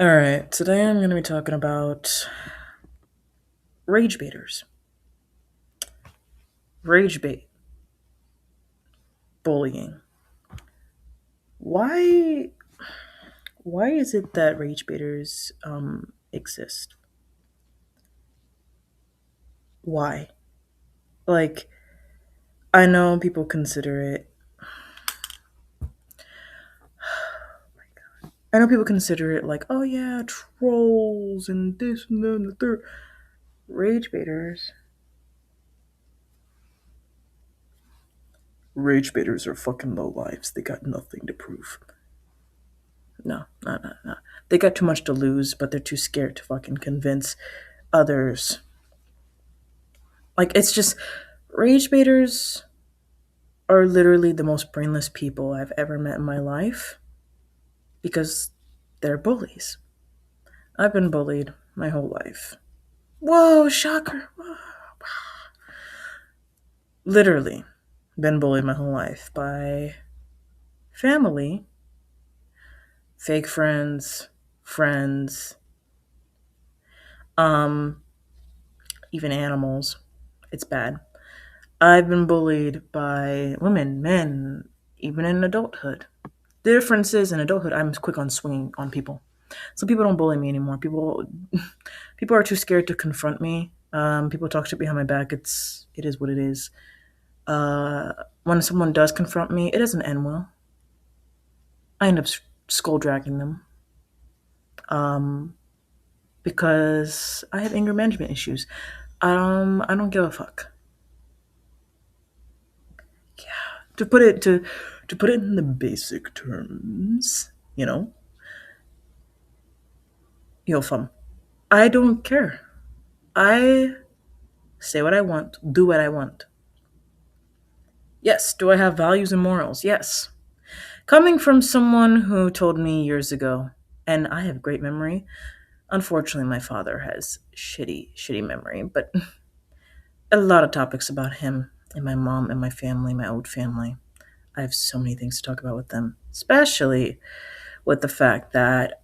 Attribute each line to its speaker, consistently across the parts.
Speaker 1: Alright, today I'm going to be talking about rage baiters. Rage bait. Bullying. Why why is it that rage baiters exist? Why? Like, I know people consider it like, oh yeah, trolls and this and that and the third. Rage baiters. Rage baiters are fucking low lives. They got nothing to prove. No, no, no, no. They got too much to lose, but they're too scared to fucking convince others. Like, it's just rage baiters are literally the most brainless people I've ever met in my life because they're bullies. I've been bullied my whole life. Whoa, shocker. Literally been bullied my whole life by family, fake friends, friends, um, even animals. It's bad. I've been bullied by women, men, even in adulthood. The difference is in adulthood, I'm quick on swinging on people. So people don't bully me anymore. People are too scared to confront me. People talk shit behind my back. It is what it is. When someone does confront me, it doesn't end well. I end up skull dragging them because I have anger management issues. I don't give a fuck. To put it to put it in the basic terms, yo fam. I don't care. I say what I want, do what I want. Yes, do I have values and morals? Yes. Coming from someone who told me years ago, and I have great memory. Unfortunately, my father has shitty memory, but a lot of topics about him and my mom and my family, my old family. I have so many things to talk about with them, especially with the fact that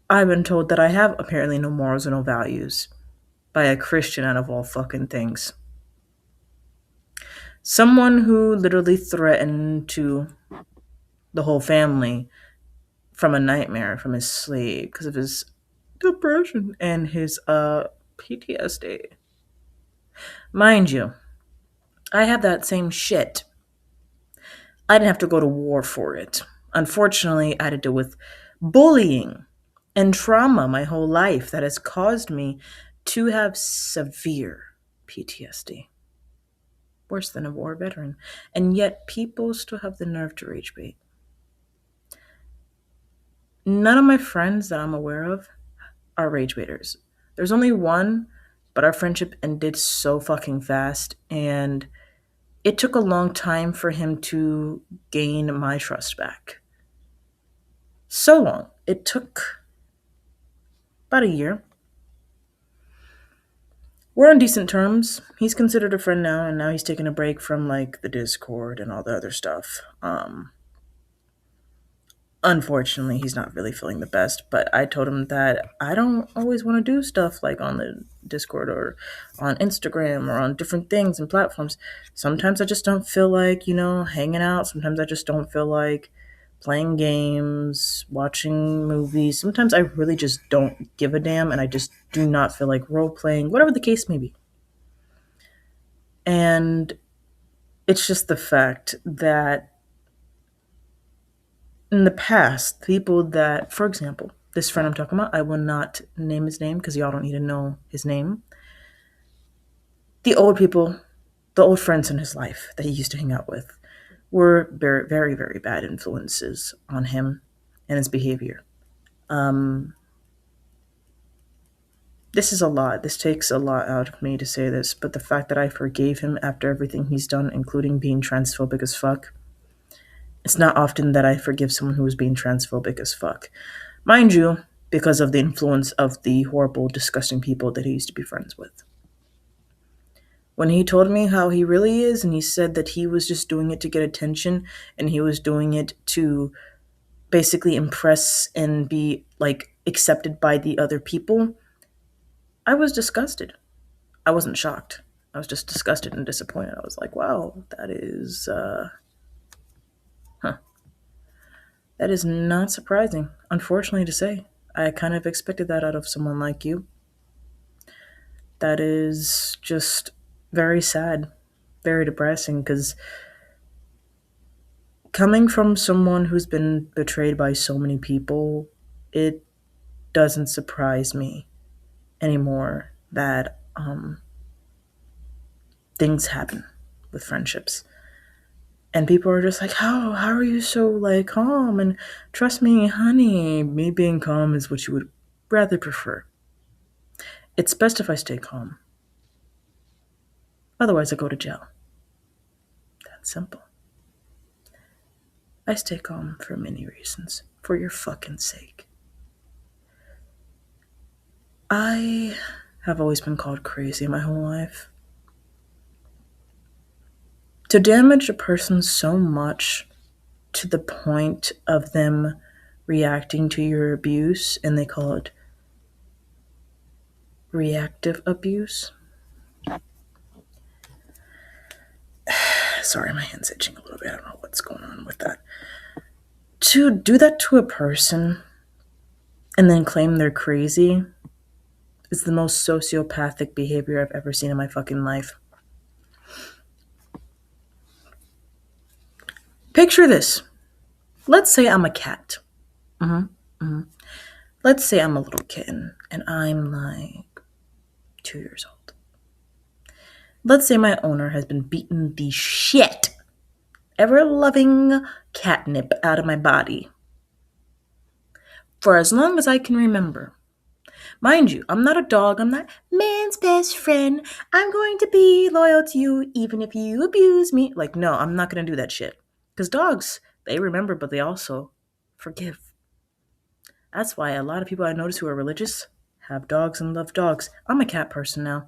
Speaker 1: I've been told that I have apparently no morals or no values by a Christian out of all fucking things. Someone who literally threatened to the whole family from a nightmare from his sleep because of his depression and his PTSD. Mind you, I have that same shit. I didn't have to go to war for it. Unfortunately, I had to deal with bullying and trauma my whole life that has caused me to have severe PTSD. Worse than a war veteran. And yet people still have the nerve to rage bait. None of my friends that I'm aware of are rage baiters. There's only one, but our friendship ended so fucking fast, and it took a long time for him to gain my trust back. So long. It took about a year. We're on decent terms. He's considered a friend now, and now he's taking a break from like the Discord and all the other stuff. Unfortunately, he's not really feeling the best, but I told him that I don't always want to do stuff like on the Discord or on Instagram or on different things and platforms. Sometimes I just don't feel like, hanging out. Sometimes I just don't feel like playing games, watching movies. Sometimes I really just don't give a damn and I just do not feel like role playing, whatever the case may be. And it's just the fact that in the past, people that, for example, this friend I'm talking about, I will not name his name because y'all don't need to know his name. The old people, the old friends in his life that he used to hang out with, were very, very, very bad influences on him and his behavior. Um, this is a lot. This takes a lot out of me to say this, but the fact that I forgave him after everything he's done, including being transphobic as fuck, it's not often that I forgive someone who is being transphobic as fuck. Mind you, because of the influence of the horrible, disgusting people that he used to be friends with. When he told me how he really is, and he said that he was just doing it to get attention, and he was doing it to basically impress and be like accepted by the other people, I was disgusted. I wasn't shocked. I was just disgusted and disappointed. I was like, wow, huh, that is not surprising, unfortunately to say. I kind of expected that out of someone like you. That is just very sad, very depressing, because coming from someone who's been betrayed by so many people, it doesn't surprise me anymore that things happen with friendships. And people are just like, how are you so like calm? And trust me, honey, me being calm is what you would rather prefer. It's best if I stay calm. Otherwise, I go to jail. That's simple. I stay calm for many reasons. For your fucking sake. I have always been called crazy my whole life. To damage a person so much to the point of them reacting to your abuse, and they call it reactive abuse. Sorry, my hand's itching a little bit. I don't know what's going on with that. To do that to a person and then claim they're crazy is the most sociopathic behavior I've ever seen in my fucking life. Picture this. Let's say I'm a cat. Let's say I'm a little kitten and I'm like 2 years old. Let's say my owner has been beating the shit, ever loving catnip out of my body for as long as I can remember. Mind you, I'm not a dog. I'm not man's best friend. I'm going to be loyal to you even if you abuse me. Like, no, I'm not going to do that shit. Because dogs, they remember, but they also forgive. That's why a lot of people I notice who are religious have dogs and love dogs. I'm a cat person now.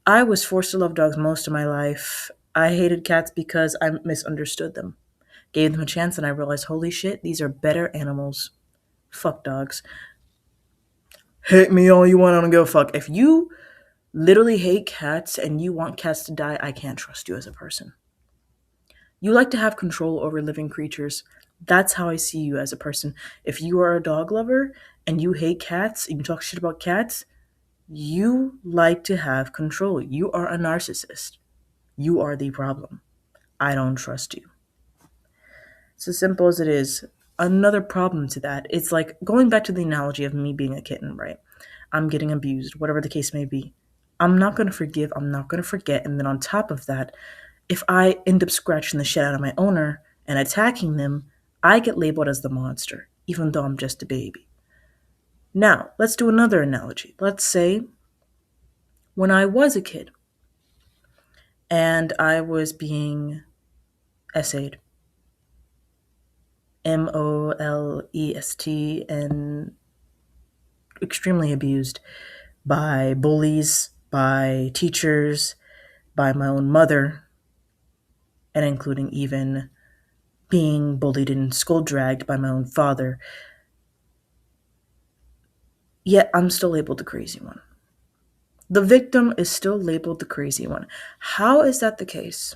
Speaker 1: I was forced to love dogs most of my life. I hated cats because I misunderstood them. Gave them a chance and I realized, holy shit, these are better animals. Fuck dogs. Hate me all you want, I don't give a fuck. If you literally hate cats and you want cats to die, I can't trust you as a person. You like to have control over living creatures. That's how I see you as a person. If you are a dog lover and you hate cats and you talk shit about cats, you like to have control. You are a narcissist. You are the problem. I don't trust you. It's as simple as it is. Another problem to that, it's like going back to the analogy of me being a kitten, right? I'm getting abused, whatever the case may be. I'm not going to forgive, I'm not going to forget. And then on top of that, if I end up scratching the shit out of my owner and attacking them, I get labeled as the monster, even though I'm just a baby. Now, let's do another analogy. Let's say when I was a kid and I was being essayed, molest, and extremely abused by bullies, by teachers, by my own mother, and including even being bullied and skull dragged by my own father. Yet I'm still labeled the crazy one. The victim is still labeled the crazy one. How is that the case?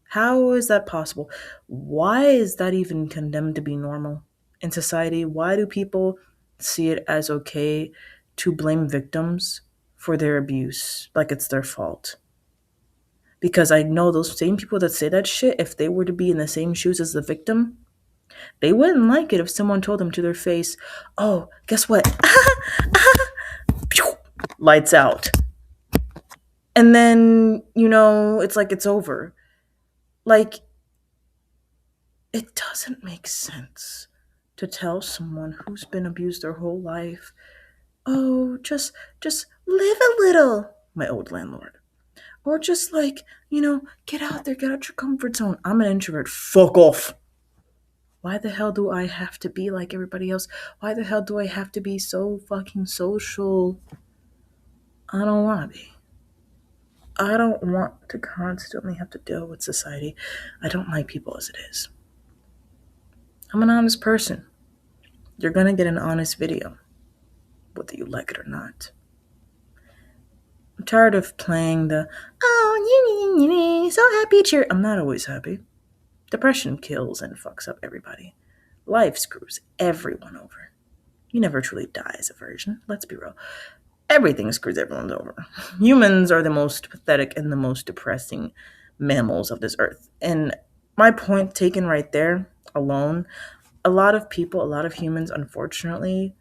Speaker 1: How is that possible? Why is that even condemned to be normal in society? Why do people see it as okay to blame victims for their abuse like it's their fault? Because I know those same people that say that shit, if they were to be in the same shoes as the victim, they wouldn't like it if someone told them to their face, oh, guess what? Lights out. And then, it's like it's over. Like, it doesn't make sense to tell someone who's been abused their whole life, oh, just live a little, my old landlord. Or just like, get out there, get out your comfort zone. I'm an introvert. Fuck off. Why the hell do I have to be like everybody else? Why the hell do I have to be so fucking social? I don't want to be. I don't want to constantly have to deal with society. I don't like people as it is. I'm an honest person. You're gonna get an honest video, whether you like it or not. I'm tired of playing the so happy cheer. I'm not always happy. Depression kills and fucks up everybody. Life screws everyone over. You never truly die as a virgin. Let's be real. Everything screws everyone over. Humans are the most pathetic and the most depressing mammals of this earth. And my point taken right there alone, a lot of people, a lot of humans, unfortunately,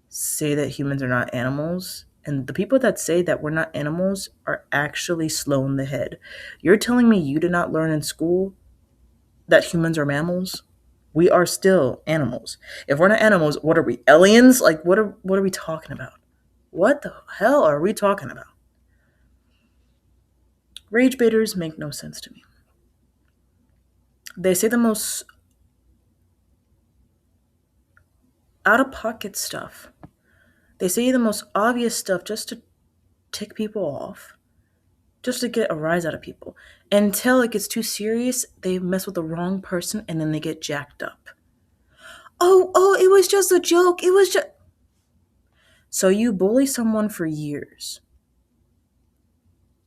Speaker 1: say that humans are not animals. And the people that say that we're not animals are actually slow in the head. You're telling me you did not learn in school that humans are mammals? We are still animals. If we're not animals, what are we? Aliens? Like what are we talking about? What the hell are we talking about? Rage baiters make no sense to me. They say the most out of pocket stuff. They say the most obvious stuff just to tick people off, just to get a rise out of people. Until it gets too serious, they mess with the wrong person and then they get jacked up. Oh, it was just a joke. It was just. So you bully someone for years,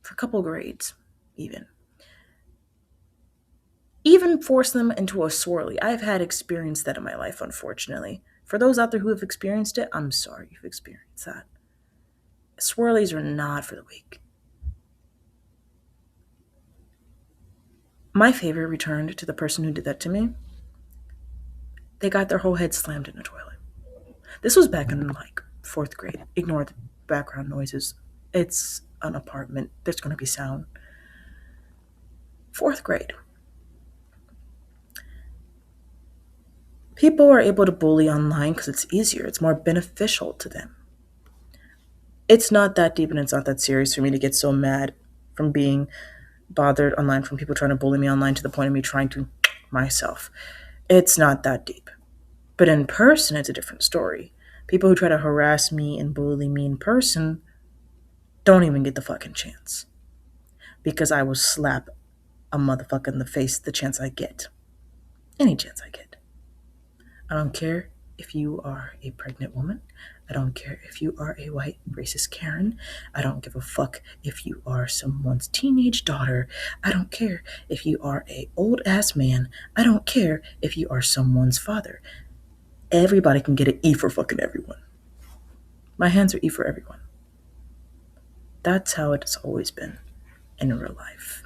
Speaker 1: for a couple grades, even force them into a swirly. I've had experienced that in my life, unfortunately. For those out there who have experienced it, I'm sorry you've experienced that. Swirlies are not for the weak. My favor returned to the person who did that to me. They got their whole head slammed in a toilet. This was back in like fourth grade. Ignore the background noises. It's an apartment. There's going to be sound. Fourth grade. People are able to bully online because it's easier. It's more beneficial to them. It's not that deep and it's not that serious for me to get so mad from being bothered online from people trying to bully me online to the point of me trying to myself. It's not that deep. But in person, it's a different story. People who try to harass me and bully me in person don't even get the fucking chance. Because I will slap a motherfucker in the face the chance I get. Any chance I get. I don't care if you are a pregnant woman. I don't care if you are a white racist Karen. I don't give a fuck if you are someone's teenage daughter. I don't care if you are a old ass man. I don't care if you are someone's father. Everybody can get an E for fucking everyone. My hands are E for everyone. That's how it's always been in real life.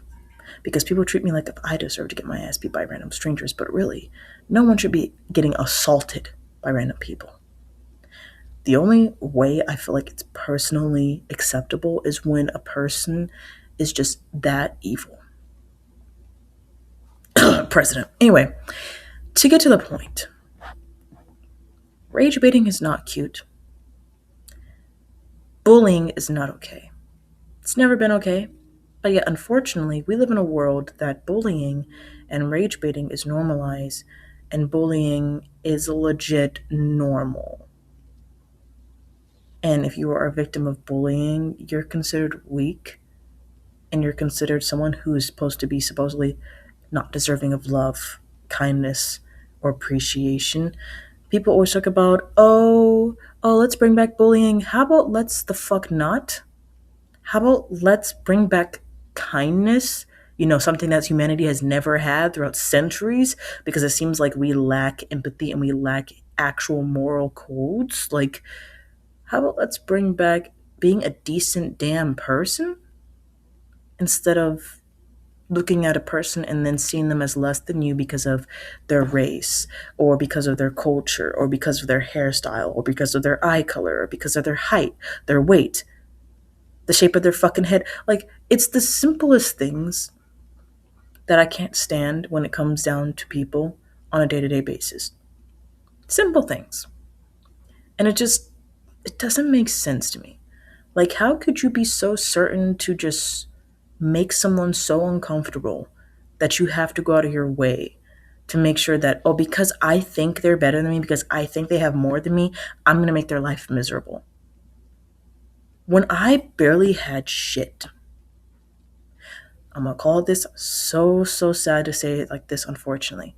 Speaker 1: Because people treat me like if I deserve to get my ass beat by random strangers, but really, no one should be getting assaulted by random people. The only way I feel like it's personally acceptable is when a person is just that evil. President. Anyway, to get to the point, rage baiting is not cute. Bullying is not okay. It's never been okay. But yet, unfortunately, we live in a world that bullying and rage baiting is normalized, and bullying is legit normal. And if you are a victim of bullying, you're considered weak, and you're considered someone who is supposed to be supposedly not deserving of love, kindness, or appreciation. People always talk about, let's bring back bullying. How about let's the fuck not? How about let's bring back kindness? Something that humanity has never had throughout centuries, because it seems like we lack empathy and we lack actual moral codes. Like, how about let's bring back being a decent damn person instead of looking at a person and then seeing them as less than you because of their race or because of their culture or because of their hairstyle or because of their eye color or because of their height, their weight, the shape of their fucking head. Like, it's the simplest things that I can't stand when it comes down to people on a day-to-day basis. Simple things. And it doesn't make sense to me. Like, how could you be so certain to just make someone so uncomfortable that you have to go out of your way to make sure that, because I think they're better than me, because I think they have more than me, I'm going to make their life miserable. When I barely had shit, I'm going to call this so sad to say it like this, unfortunately.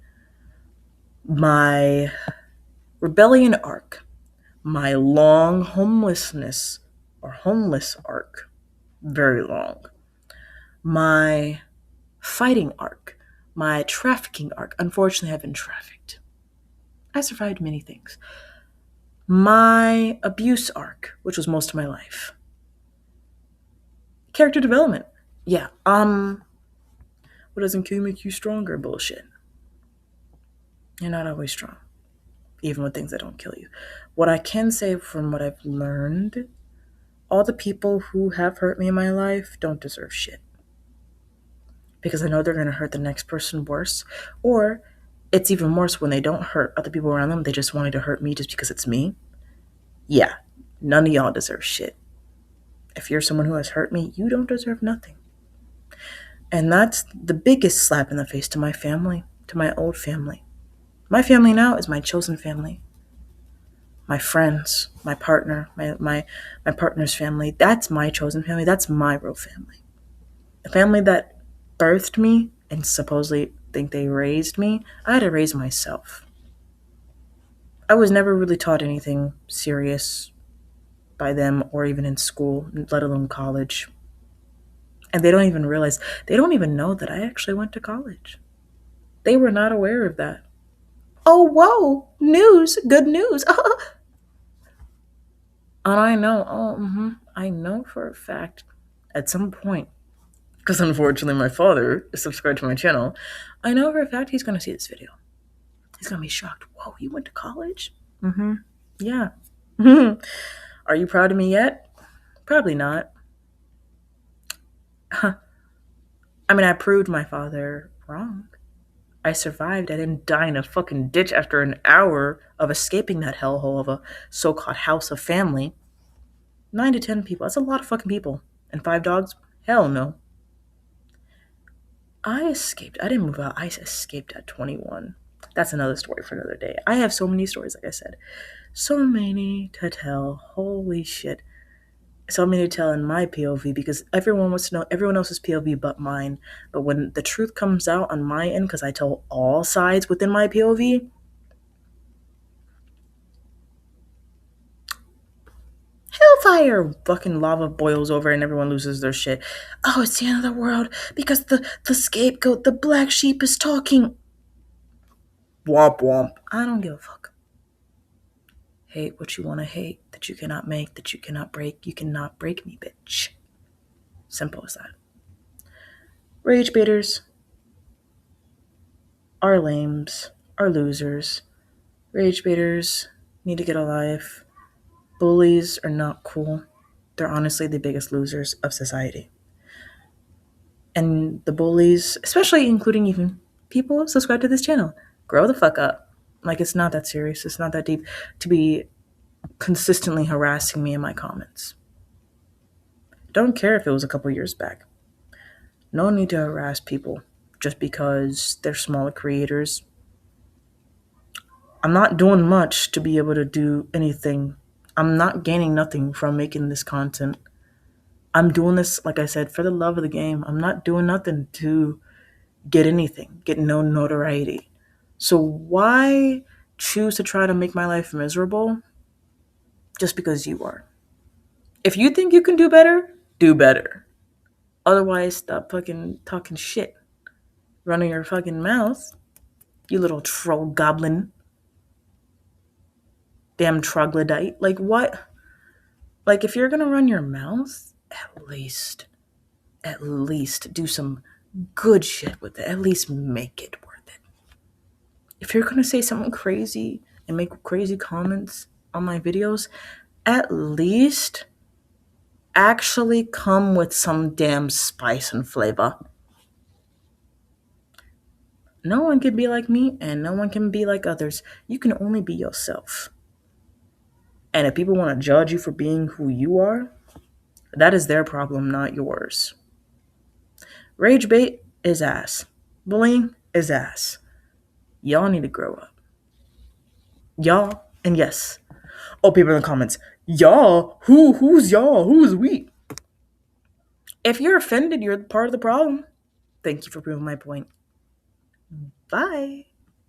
Speaker 1: My Rebellion arc. My long homelessness or homeless arc. Very long. My fighting arc. My trafficking arc. Unfortunately, I've been trafficked. I survived many things. My abuse arc, which was most of my life. Character development. Yeah, what doesn't kill you make you stronger bullshit. You're not always strong, even with things that don't kill you. What I can say from what I've learned, all the people who have hurt me in my life don't deserve shit. Because I know they're going to hurt the next person worse. Or it's even worse when they don't hurt other people around them. They just wanted to hurt me just because it's me. Yeah, none of y'all deserve shit. If you're someone who has hurt me, you don't deserve nothing. And that's the biggest slap in the face to my family, to my old family. My family now is my chosen family. My friends, my partner, my partner's family. That's my chosen family. That's my real family. The family that birthed me and supposedly think they raised me, I had to raise myself. I was never really taught anything serious by them or even in school, let alone college. And they don't even realize, they don't even know that I actually went to college. They were not aware of that. Oh, whoa, news, good news. And I know, I know for a fact at some point, because unfortunately my father is subscribed to my channel, I know for a fact he's going to see this video. He's going to be shocked. Whoa, you went to college? Yeah. Are you proud of me yet? Probably not. I mean, I proved my father wrong. I survived. I didn't die in a fucking ditch after an hour of escaping that hellhole of a so-called house of family. 9 to 10 people. That's a lot of fucking people. And 5 dogs? Hell no. I escaped. I didn't move out. I escaped at 21. That's another story for another day. I have so many stories, like I said. So many to tell. Holy shit. So many to tell in my POV because everyone wants to know everyone else's POV but mine. But when the truth comes out on my end, because I tell all sides within my POV, hellfire! Fucking lava boils over and everyone loses their shit. Oh, it's the end of the world because the scapegoat, the black sheep is talking. Womp womp. I don't give a fuck. Hate what you want to hate, that you cannot make, that you cannot break. You cannot break me, bitch. Simple as that. Rage baiters are lames, are losers. Rage baiters need to get a life. Bullies are not cool. They're honestly the biggest losers of society. And the bullies, especially including even people subscribe to this channel, grow the fuck up. Like, it's not that serious. It's not that deep to be consistently harassing me in my comments. Don't care if it was a couple years back. No need to harass people just because they're smaller creators. I'm not doing much to be able to do anything. I'm not gaining nothing from making this content. I'm doing this, like I said, for the love of the game. I'm not doing nothing to get anything, get no notoriety. So why choose to try to make my life miserable just because you are? If you think you can do better, do better. Otherwise, stop fucking talking shit. Running your fucking mouth, you little troll goblin. Damn troglodyte. Like, what? Like, if you're gonna run your mouth, at least do some good shit with it. At least make it worth it. If you're gonna say something crazy and make crazy comments on my videos, at least actually come with some damn spice and flavor. No one can be like me, and no one can be like others. You can only be yourself. And if people want to judge you for being who you are, that is their problem, not yours. Ragebait is ass. Bullying is ass. Y'all need to grow up. Y'all, and yes. Oh, people in the comments. Y'all? Who's y'all? Who's we? If you're offended, you're part of the problem. Thank you for proving my point. Bye.